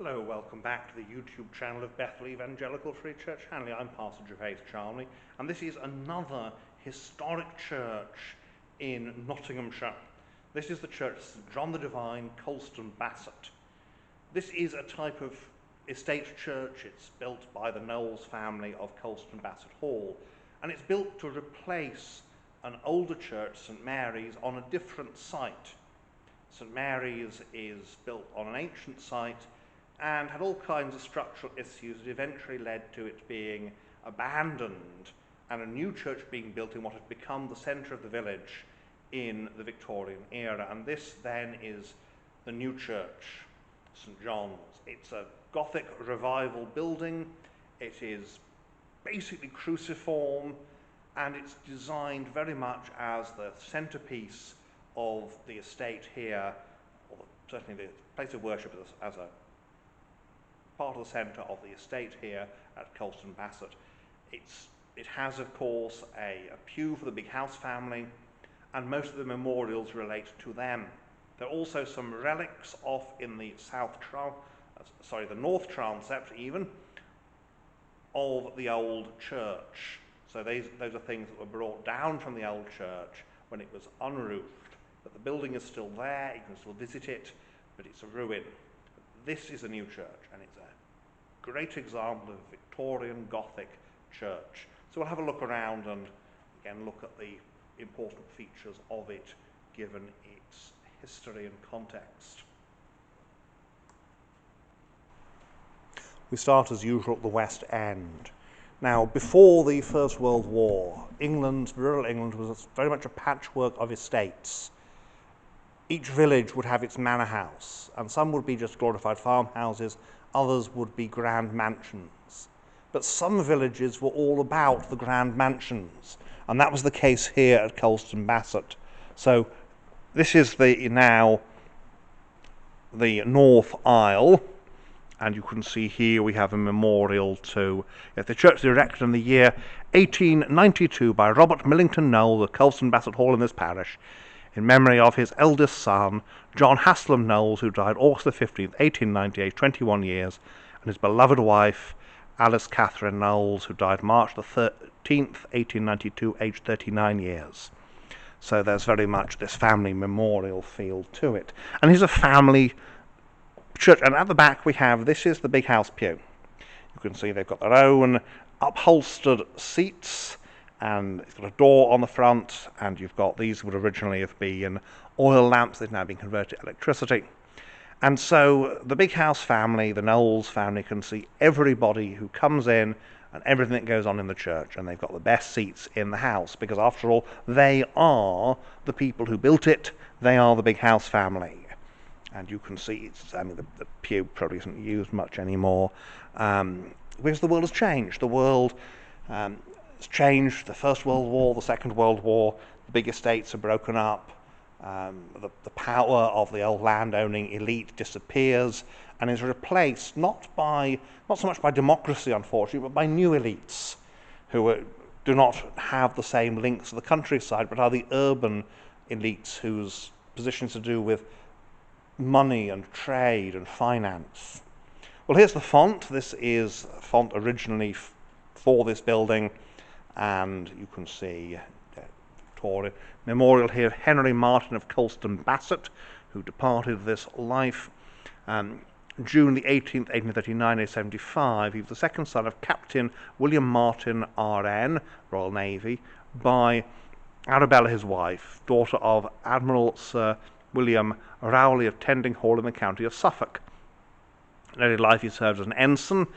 Hello, welcome back to the YouTube channel of Bethel Evangelical Free Church Hanley. I'm Pastor Gervais Charnley, and this is another historic church in Nottinghamshire. This is the church of St John the Divine, Colston Bassett. This is a type of estate church. It's built by the Knowles family of Colston Bassett Hall, and it's built to replace an older church, St Mary's, on a different site. St Mary's is built on an ancient site and had all kinds of structural issues that eventually led to it being abandoned and a new church being built in what had become the centre of the village in the Victorian era. And this then is the new church, St John's. It's a Gothic revival building. It is basically cruciform, and it's designed very much as the centrepiece of the estate here, or certainly the place of worship as a part of the centre of the estate here at Colston Bassett. It has, of course, a pew for the big house family, and most of the memorials relate to them. There are also some relics off in the the north transept even, of the old church. So those are things that were brought down from the old church when it was unroofed. But the building is still there, you can still visit it, but it's a ruin. This is a new church, and it's a great example of a Victorian Gothic church. So we'll have a look around and again look at the important features of it given its history and context. We start as usual at the West End. Now, before the First World War, rural England was very much a patchwork of estates. Each village would have its manor house, and some would be just glorified farmhouses, others would be grand mansions. But some villages were all about the grand mansions, and that was the case here at Colston Bassett. So this is the north aisle, and you can see here we have a memorial to the church was erected in the year 1892 by Robert Millington Knowles at Colston Bassett Hall in this parish, in memory of his eldest son, John Haslam Knowles, who died August the 15th, 1898, 21 years, and his beloved wife, Alice Catherine Knowles, who died March the 13th, 1892, aged 39 years. So there's very much this family memorial feel to it. And here's a family church, and at the back this is the big house pew. You can see they've got their own upholstered seats, and it's got a door on the front, and you've got, these would originally have been oil lamps, they've now been converted to electricity. And so the big house family, the Knowles family, can see everybody who comes in and everything that goes on in the church, and they've got the best seats in the house, because after all, they are the people who built it, they are the big house family. And you can see, the pew probably isn't used much anymore, because the world has changed. The world has changed. The First World War, the Second World War, the big estates are broken up, the power of the old landowning elite disappears and is replaced not so much by democracy, unfortunately, but by new elites who do not have the same links to the countryside, but are the urban elites whose position is to do with money and trade and finance. Well, here's the font. This is a font originally for this building, and you can see Victoria memorial here of Henry Martin of Colston Bassett, who departed this life June the 18th, 1839, age 75. He was the second son of Captain William Martin, R.N., Royal Navy, by Arabella, his wife, daughter of Admiral Sir William Rowley of Tending Hall in the county of Suffolk. In early life he served as an ensign,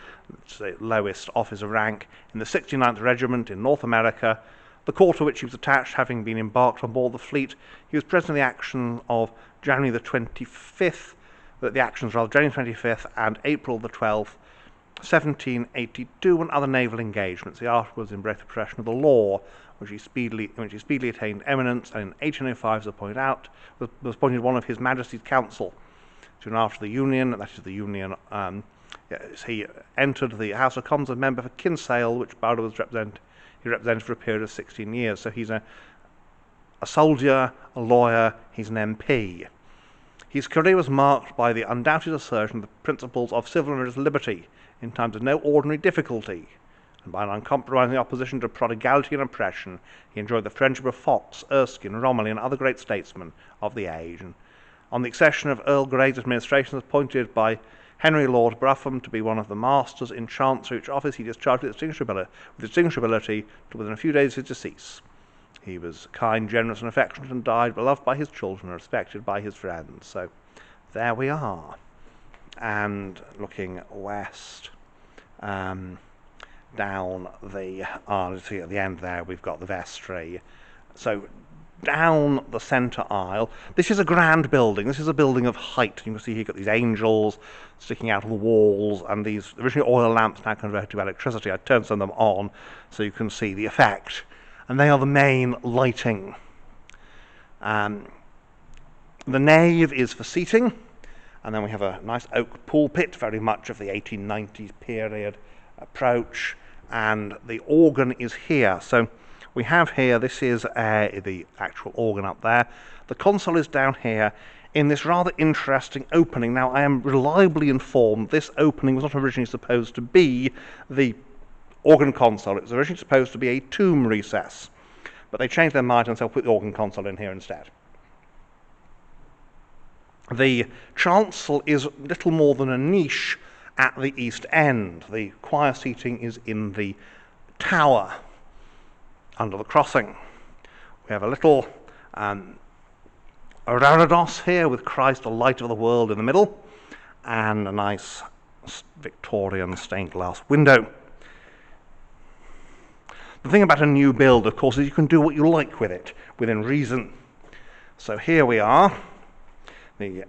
the lowest officer rank, in the 69th Regiment in North America, the corps to which he was attached having been embarked on board the fleet. He was present in the action of January 25th and April the 12th, 1782, and other naval engagements. He afterwards embraced the profession of the law, which he speedily attained eminence, and in 1805 was appointed one of His Majesty's Council. Soon after the Union, he entered the House of Commons as member for Kinsale, which borough he represented for a period of 16 years. So he's a soldier, a lawyer, he's an MP. His career was marked by the undoubted assertion of the principles of civil and religious liberty in times of no ordinary difficulty, and by an uncompromising opposition to prodigality and oppression, he enjoyed the friendship of Fox, Erskine, Romilly, and other great statesmen of the age. And on the accession of Earl Grey's administration, was appointed by Henry Lord Brougham to be one of the masters in Chancery, which office he discharged with distinguished ability to within a few days of his decease. He was kind, generous, and affectionate, and died beloved by his children and respected by his friends. So there we are. And looking west, down the see at the end there, we've got the vestry. So down the centre aisle, this is a grand building. This is a building of height. You can see here you've got these angels sticking out of the walls, and these originally oil lamps now converted to electricity. I turned some of them on so you can see the effect. And they are the main lighting. The nave is for seating, and then we have a nice oak pulpit, very much of the 1890s period approach, and the organ is here. So we have here, this is the actual organ up there. The console is down here in this rather interesting opening. Now, I am reliably informed this opening was not originally supposed to be the organ console. It was originally supposed to be a tomb recess, but they changed their mind and said, put the organ console in here instead. The chancel is little more than a niche at the east end. The choir seating is in the tower under the crossing. We have a little reredos here with Christ, the light of the world, in the middle, and a nice Victorian stained glass window. The thing about a new build, of course, is you can do what you like with it, within reason. So here we are. The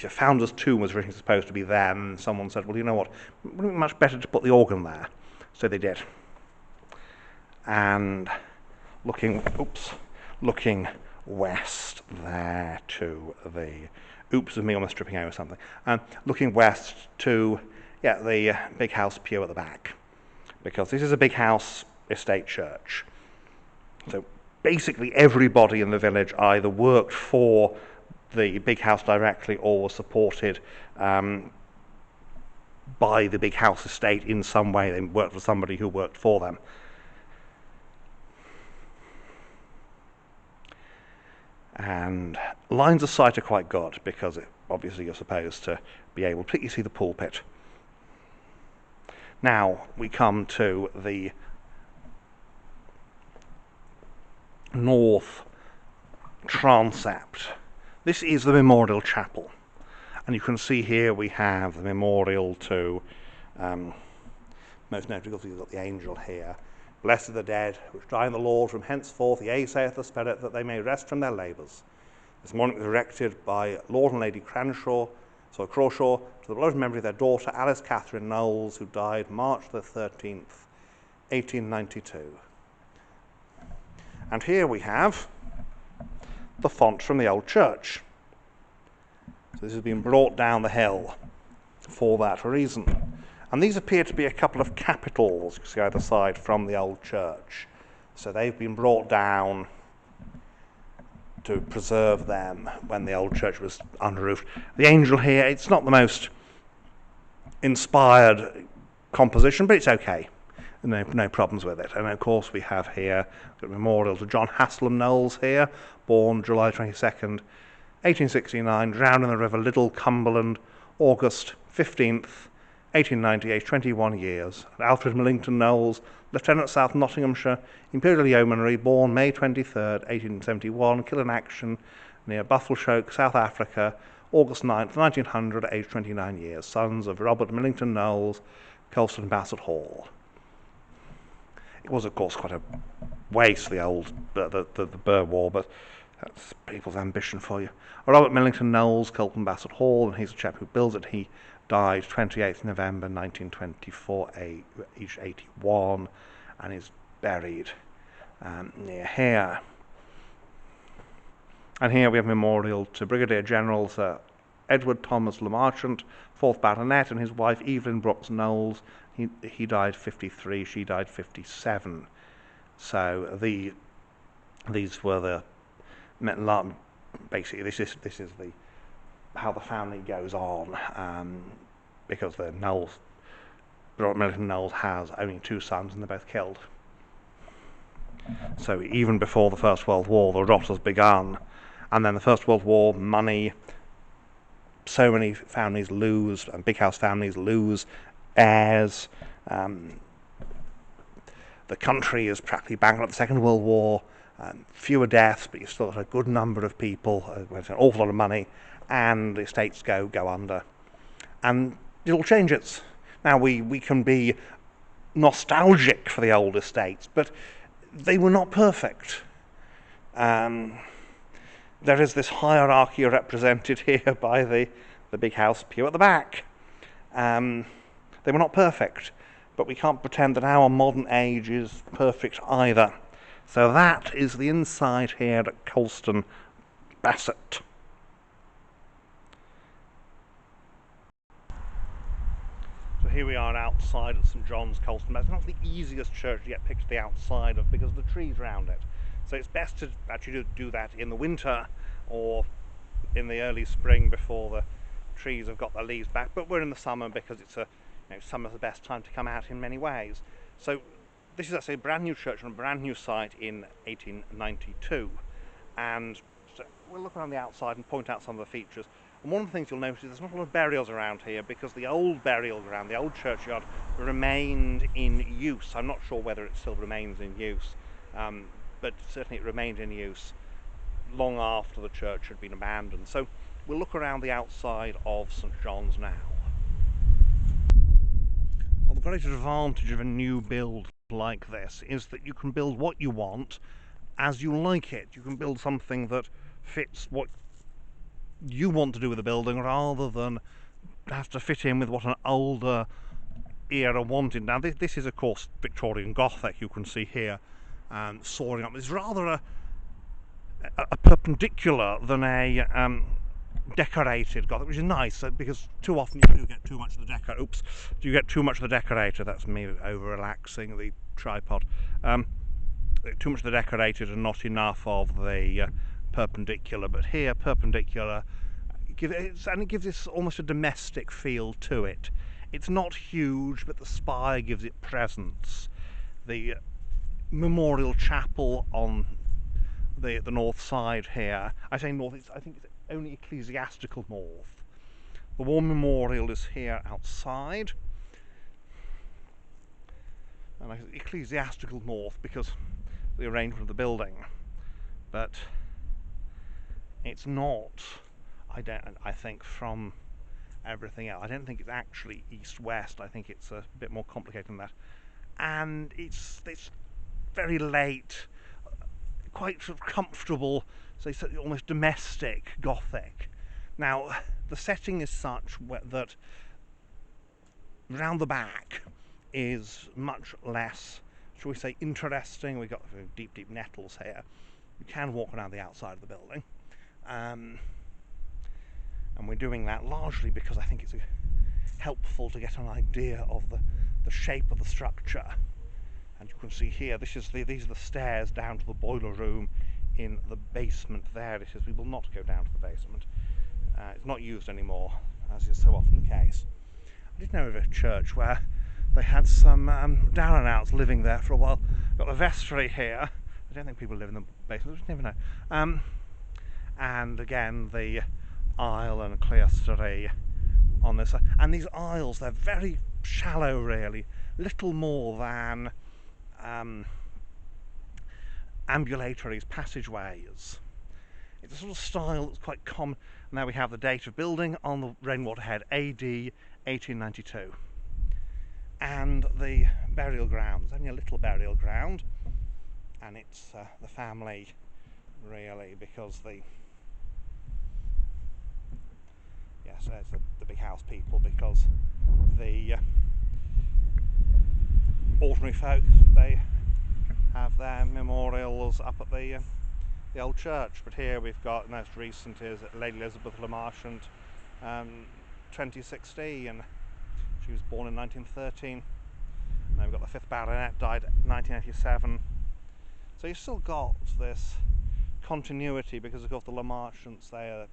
founder's tomb was originally supposed to be there, and someone said, well, you know what, wouldn't it be much better to put the organ there? So they did. And looking west there to the, oops, of me almost tripping over something, looking west to, the big house pew at the back, because this is a big house estate church. So basically everybody in the village either worked for the big house directly or was supported by the big house estate in some way. They worked for somebody who worked for them. And lines of sight are quite good because obviously you're supposed to be able to see the pulpit. Now we come to the north transept. This is the memorial chapel, and you can see here we have the memorial to most notably you've got the angel here. Blessed are the dead which die in the Lord, from henceforth, yea, saith the Spirit, that they may rest from their labours. This morning it was erected by Lord and Lady Crawshaw to the beloved memory of their daughter Alice Catherine Knowles, who died March the 13th, 1892. And here we have the font from the old church. So this has been brought down the hill for that reason. And these appear to be a couple of capitals, you can see either side, from the old church. So they've been brought down to preserve them when the old church was under-roofed. The angel here, it's not the most inspired composition, but it's okay. No problems with it. And of course we have here a memorial to John Haslam Knowles here, born July 22nd, 1869, drowned in the River Liddle, Cumberland, August 15th, 1890, aged 21 years. Alfred Millington Knowles, Lieutenant South Nottinghamshire, Imperial Yeomanry, born May 23rd, 1871, killed in action near Buffelshoek, South Africa, August 9th, 1900, aged 29 years. Sons of Robert Millington Knowles, Colston Bassett Hall. It was, of course, quite a waste, the old the Boer War, but that's people's ambition for you. Robert Millington Knowles, Colston Bassett Hall, and he's the chap who builds it. He died 28th November 1924, aged 81, and is buried near here. And here we have a memorial to Brigadier General Sir Edward Thomas Lemarchant, 4th Baronet, and his wife Evelyn Brooks Knowles. He died 53, she died 57. So these were the basically this is the how the family goes on, because the Knowles, Robert Millington Knowles has only 2 sons and they're both killed. So even before the First World War, the rot has begun, and then the First World War, money, so many families lose, and big house families lose heirs. The country is practically bankrupt. The Second World War, fewer deaths, but you've still got a good number of people, an awful lot of money, and the estates go under. And it all changes. Now we can be nostalgic for the old estates, but they were not perfect. There is this hierarchy represented here by the big house pew at the back. They were not perfect, but we can't pretend that our modern age is perfect either. So that is the inside here at Colston Bassett. So here we are outside at St John's, Colston Bassett. It's not the easiest church to get pictured the outside of because of the trees around it. So it's best to actually do that in the winter or in the early spring before the trees have got their leaves back. But we're in the summer because it's summer's the best time to come out in many ways. So this is actually a brand new church on a brand new site in 1892, and so we'll look around the outside and point out some of the features. And one of the things you'll notice is there's not a lot of burials around here because the old burial ground, the old churchyard, remained in use. I'm not sure whether it still remains in use, but certainly it remained in use long after the church had been abandoned. So we'll look around the outside of St John's now. Well, the great advantage of a new build like this is that you can build what you want as you like it. You can build something that fits what you want to do with the building rather than have to fit in with what an older era wanted. Now this is of course Victorian Gothic, you can see here, soaring up. It's rather a perpendicular than a decorated Gothic, which is nice because too often you do get too much of the decorator. Oops, you get too much of the decorator. That's me over relaxing the tripod. Too much of the decorated and not enough of the perpendicular. But here, perpendicular, and it gives this almost a domestic feel to it. It's not huge, but the spire gives it presence. The memorial chapel on the north side here. I say north. I think it's only ecclesiastical north. The war memorial is here outside, and ecclesiastical north because of the arrangement of the building, but it's not. I think from everything else, I don't think it's actually east-west. I think it's a bit more complicated than that, and it's very late, quite sort of comfortable, so almost domestic Gothic. Now the setting is such that round the back is much less, shall we say, interesting. We've got deep nettles here. You can walk around the outside of the building, and we're doing that largely because I think it's helpful to get an idea of the shape of the structure. And you can see here, these are the stairs down to the boiler room in the basement there. It is. We will not go down to the basement. It's not used anymore, as is so often the case. I did know of a church where they had some down-and-outs living there for a while. Got the vestry here. I don't think people live in the basement, you never know. And again, the aisle and clerestory on this side. And these aisles, they're very shallow, really. Little more than ambulatories, passageways. It's a sort of style that's quite common. Now we have the date of building on the rainwater head, AD 1892. And the burial ground, there's only a little burial ground, and it's the family, really, because it's the big house people, because the ordinary folk, they have their memorials up at the old church. But here we've got, the most recent is Lady Elizabeth Le Marchant, 2016, and she was born in 1913. And then we've got the 5th Baronet, died in 1987. So you've still got this continuity because of course the Le Marchants, they are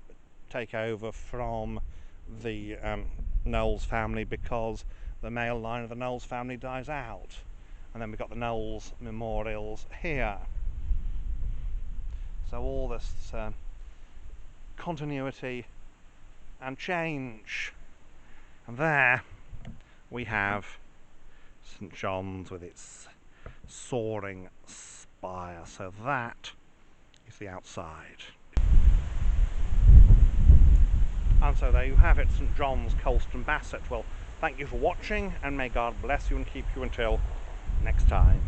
take over from the Knowles family, because the male line of the Knowles family dies out. And then we've got the Knowles memorials here. So all this continuity and change. And there we have St John's with its soaring spire. So that is the outside. And so there you have it, St John's, Colston Bassett. Well, thank you for watching, and may God bless you and keep you until next time.